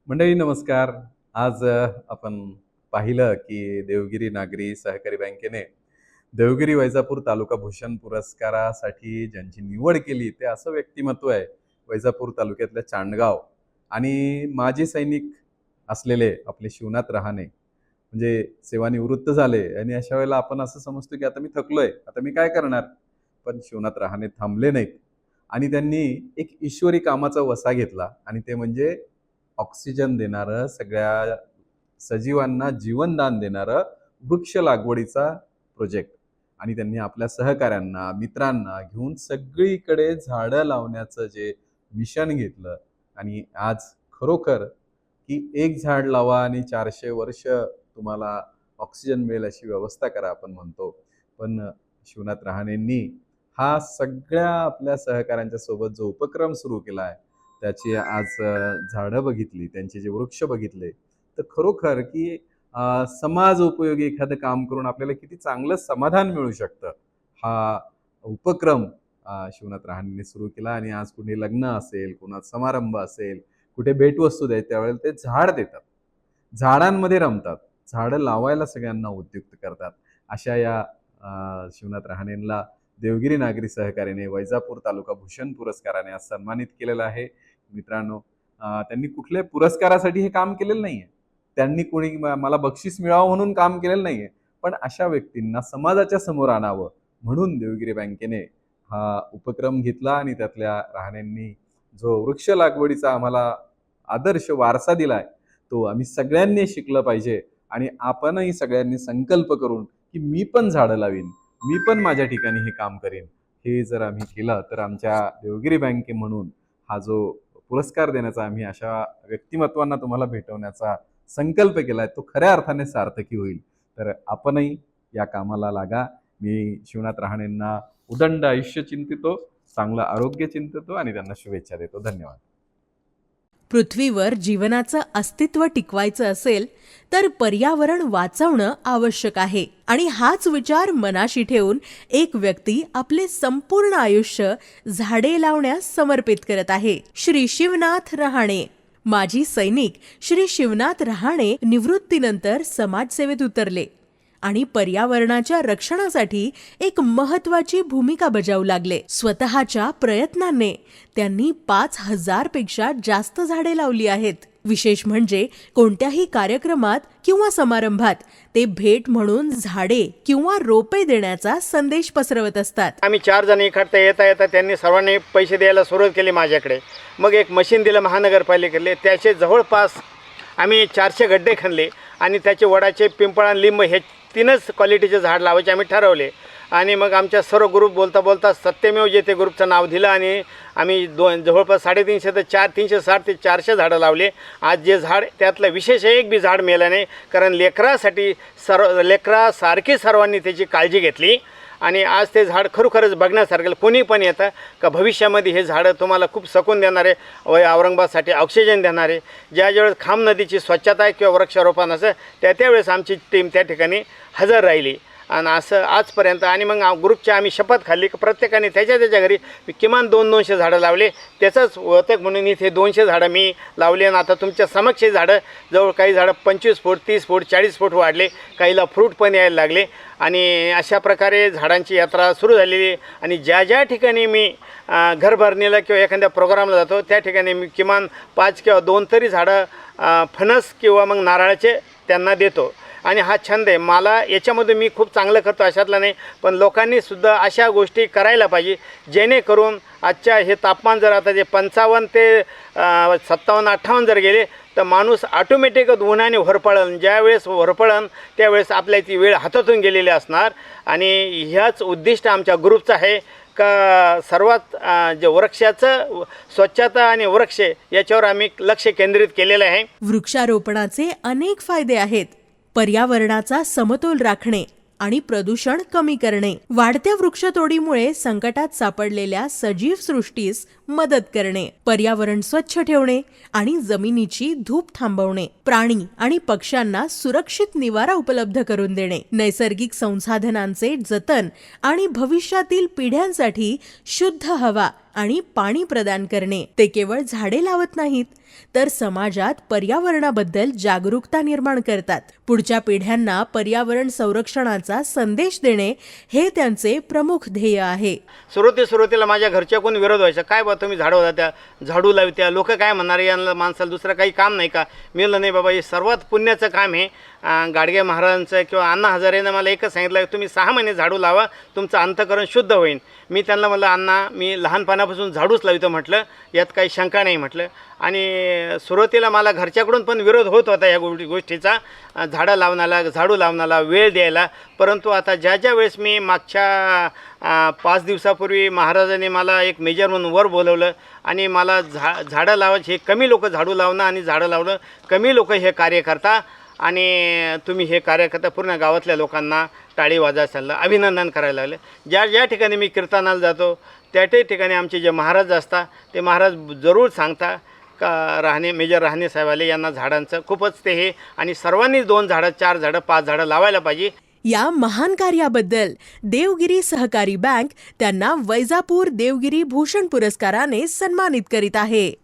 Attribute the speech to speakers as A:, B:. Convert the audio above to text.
A: मंडळी नमस्कार. आज आपण पाहिलं की देवगिरी नागरी सहकारी बँकेने देवगिरी वैजापूर तालुका भूषण पुरस्कारासाठी ज्यांची निवड केली ते असं व्यक्तिमत्व आहे वैजापूर तालुक्यातल्या चांडगाव आणि माजी सैनिक असलेले आपले शिवनाथ रहाणे. म्हणजे सेवानिवृत्त झाले आणि अशा वेळेला आपण असं समजतो की आता मी थकलोय, आता मी काय करणार. पण शिवनाथ रहाणे थांबले नाहीत आणि त्यांनी एक ईश्वरी कामाचा वसा घेतला आणि ते म्हणजे ऑक्सिजन देणारं, सगळ्या सजीवांना जीवनदान देणारं वृक्ष लागवडीचा प्रोजेक्ट. आणि त्यांनी आपल्या सहकाऱ्यांना, मित्रांना घेऊन सगळीकडे झाडं लावण्याचं जे मिशन घेतलं आणि आज खरोखर की एक झाड लावा आणि 400 वर्ष तुम्हाला ऑक्सिजन मिळेल अशी व्यवस्था करा आपण म्हणतो. पण शिवनाथ रहाणेंनी हा सगळ्या आपल्या सहकाऱ्यांच्या सोबत जो उपक्रम सुरू केला आहे त्याची आज झाडं बघितली, त्यांचे जे वृक्ष बघितले, तर खरोखर की समाज उपयोगी एखादं काम करून आपल्याला किती चांगलं समाधान मिळू शकतं. हा उपक्रम शिवनाथ रहाणेंनी सुरू केला आणि आज कुठे लग्न असेल, कोणाचा समारंभ असेल, कुठे भेटवस्तू द्यायची त्यावेळेला ते झाड देतात. झाडांमध्ये रमतात. झाडं लावायला सगळ्यांना उद्युक्त करतात. अशा या शिवनाथ रहाणेंना देवगिरी नागरी सहकार्याने वैजापूर तालुका भूषण पुरस्काराने आज सन्मानित केलेलं आहे. मित्रांनो, त्यांनी कुठल्या पुरस्कारासाठी हे काम केलेलं नाहीये. त्यांनी कोणी मला बक्षीस मिळावं म्हणून काम केलेलं नाहीये. पण अशा व्यक्तींना समाजाच्या समोर आणावं म्हणून देवगिरी बँकेने हा उपक्रम घेतला आणि त्यातल्या रहाणेंनी जो वृक्ष लागवडीचा आम्हाला आदर्श वारसा दिलाय, तो आम्ही सगळ्यांनी शिकलं पाहिजे आणि आपणही सगळ्यांनी संकल्प करून की मी पण झाडं लावीन, मी पण माझ्या ठिकाणी हे काम करेन. हे जर आम्ही केलं तर आमच्या देवगिरी बँके म्हणून हा जो पुरस्कार देण्याचा आम्ही अशा व्यक्तिमत्वांना तुम्हाला भेटवण्याचा संकल्प केलाय तो खऱ्या अर्थाने सार्थकी होईल. तर आपणही या कामाला लागा. मी शिवनाथ रहाणेंना उदंड आयुष्य चिंतितो, चांगलं आरोग्य चिंतितो आणि त्यांना शुभेच्छा देतो. धन्यवाद.
B: पृथ्वीवर जीवनाचं अस्तित्व टिकवायचं असेल तर पर्यावरण वाचवणं आवश्यक आहे आणि हाच विचार मनाशी ठेवून एक व्यक्ती आपले संपूर्ण आयुष्य झाडे लावण्यास समर्पित करत आहे. श्री शिवनाथ रहाणे. माजी सैनिक श्री शिवनाथ रहाणे निवृत्तीनंतर समाजसेवेत उतरले आणि पर्यावरणाच्या रक्षणासाठी एक महत्वाची भूमिका बजावू लागले. स्वतःच्या प्रयत्नांनी त्यांनी 5,000 पेक्षा जास्त झाडे लावली आहेत. विशेष म्हणजे कोणत्याही कार्यक्रमात किंवा समारंभात ते भेट म्हणून झाडे किंवा रोपे देण्याचा संदेश पसरवत असतात.
C: आम्ही 4 जण इकडे येता त्यांनी सर्वांनी पैसे द्यायला सुरुवात केली माझ्याकडे. मग एक मशीन दिलं महानगरपालिकेले. त्याचे जवळपास आम्ही 400 गड्डे खणले आणि त्याचे वडाचे, पिंपळ आणि लिंब हे 3च क्वालिटीचे झाड लावायचे आम्ही ठरवले. आणि मग आमच्या सर्व ग्रुप बोलता बोलता सत्यमेव जयते ग्रुपचं नाव दिलं आणि आम्ही जवळपास 350 ते 360 ते 400 झाडं लावले. आज जे झाड त्यातलं विशेष एक बी झाड मेलं नाही, कारण लेकरासारखी सर्वांनी त्याची काळजी घेतली आणि आज ते झाड खरोखरच बघण्यासारखं. कोणी पण येतं का भविष्यामध्ये हे झाडं तुम्हाला खूप सकून देणारे व औरंगाबादसाठी ऑक्सिजन देणारे. ज्यावेळेस खाम नदीची स्वच्छता किंवा वृक्षारोपण असं त्यावेळेस आमची टीम त्या ठिकाणी हजर राहिली आणि असं आजपर्यंत. आणि मग ग्रुपची आम्ही शपथ खाल्ली की प्रत्येकाने त्याच्या घरी किमान 200 झाडं लावले. त्याचंच होतं म्हणून इथे 200 झाडं मी लावले आणि आता तुमच्या समक्ष झाडं जवळ काही झाडं 25 फूट, 30 फूट, 40 फूट वाढले, काहीला फ्रूट पण यायला लागले. आणि अशा प्रकारे झाडांची यात्रा सुरू झालेली. आणि ज्या ठिकाणी मी घरभरणीला किंवा एखाद्या प्रोग्रामला जातो त्या ठिकाणी मी किमान 5 किंवा 2 तरी झाडं फणस किंवा मग नारळाचे त्यांना देतो. आणि हा छंद आहे मला. याच्यामध्ये मी खूप चांगलं करतो अशातलं नाही, पण लोकांनीसुद्धा अशा गोष्टी करायला पाहिजे जेणेकरून आजच्या हे तापमान जर आता जे 55 ते 57-58 जर गेले तर माणूस ऑटोमॅटिकच उन्हाने भरपळन. ज्यावेळेस भरपळन त्यावेळेस आपल्या ती वेळ हातातून गेलेली असणार. आणि ह्याच उद्दिष्ट आमच्या ग्रुपचं आहे का सर्वात जे वृक्षाचं स्वच्छता आणि वृक्ष याच्यावर आम्ही लक्ष केंद्रित केलेलं आहे.
B: वृक्षारोपणाचे अनेक फायदे आहेत. पर्यावरणाचा समतोल राखणे आणि प्रदूषण कमी करणे, वाढत्या वृक्षतोडीमुळे संकटात सापडलेल्या सजीव सृष्टीस मदत करणे, पर्यावरण स्वच्छ ठेवणे आणि जमिनीची धूप थांबवणे, प्राणी आणि पक्ष्यांना सुरक्षित निवारा उपलब्ध करून देणे, नैसर्गिक संसाधनांचे जतन आणि भविष्यातील पिढ्यांसाठी शुद्ध हवा आणि पाणी प्रदान करणे. ते केवळ झाडे लावत नाहीत, तर समाजात पर्यावरणाबद्दल जागरूकता निर्माण करतात. पुढच्या पिढ्यांना पर्यावरण संरक्षणाचा संदेश देणे हे त्यांचे प्रमुख ध्येय आहे.
C: सुरुवातीला माझ्या घरच्या कोण विरोध व्हायचा, काय बा तुम्ही झाडं होत्या, झाडू लावत्या, लोक काय म्हणणार, यांना माणसाला दुसरं काही काम नाही का? मी म्हणलं नाही बाबा, हे सर्वात पुण्याचं काम आहे. गाडगे महाराजांचं किंवा अण्णा हजारेनं मला एकच सांगितलं, तुम्ही 6 महिने झाडू लावा, तुमचं अंतःकरण शुद्ध होईल. मी त्यांना म्हणलं, अण्णा मी लहानपणापासून झाडूच लावतो म्हटलं, यात काही शंका नाही म्हटलं. आणि सुरुवातीला मला घरच्याकडून पण विरोध होत होता या गोष्टीचा, झाडू लावण्याला वेळ द्यायला. परंतु आता ज्या वेळेस मी मागच्या 5 दिवसापूर्वी महाराजांनी मला एक मेजर म्हणून वर बोलवलं आणि मला झाडं लावायची, हे कमी लोक झाडू लावणं आणि झाडं लावणं कमी लोक हे कार्य करता, आणि तुम्ही हे कार्य करता, पूर्ण गावातल्या लोकांना टाळी वाजायला अभिनंदन करायला लागले. ज्या ठिकाणी मी कीर्तनाला जातो त्या ठिकाणी आमचे जे महाराज असतात ते महाराज जरूर सांगता का मेजर राहणे साहेबाले यांना झाडांचं खूपच ते हे, आणि सर्वांनी 2 झाडं 4 झाडं 5 झाडं लावायला पाहिजे.
B: या महान कार्याबद्दल देवगिरी सहकारी बँक त्यांना वैजापूर देवगिरी भूषण पुरस्काराने सन्मानित करीत आहे.